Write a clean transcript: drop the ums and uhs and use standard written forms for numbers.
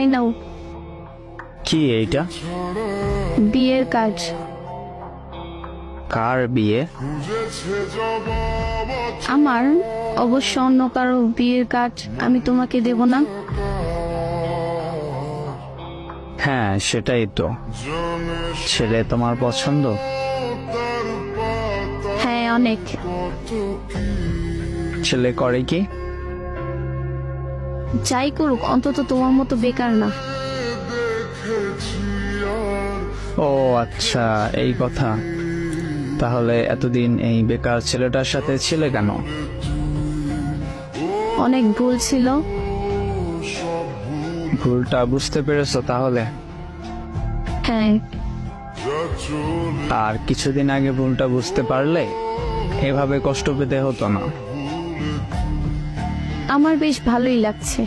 এই নাও কি এইটা? বিয়ের কাজ। কার বিয়ে? আমার, অবশ্য অন্য কারো বিয়ের কাজ আমি তোমাকে দেব না। হ্যাঁ সেটাই তো। ছেলে তোমার পছন্দ? হ্যাঁ অনেক। ছেলে করে কি? যাই করুক অন্তত তোমার মতো বেকার না। ও আচ্ছা, এই কথা। তাহলে এতদিন এই বেকার ছেলেটার সাথে ছিলে কেন? অনেক ভুল ছিল। ভুলটা বুঝতে পেরেছো তাহলে? হ্যাঁ। আর কিছুদিন আগে ভুলটা বুঝতে পারলে এভাবে কষ্ট পেতে হতো না। আমার বেশ ভালোই লাগছে।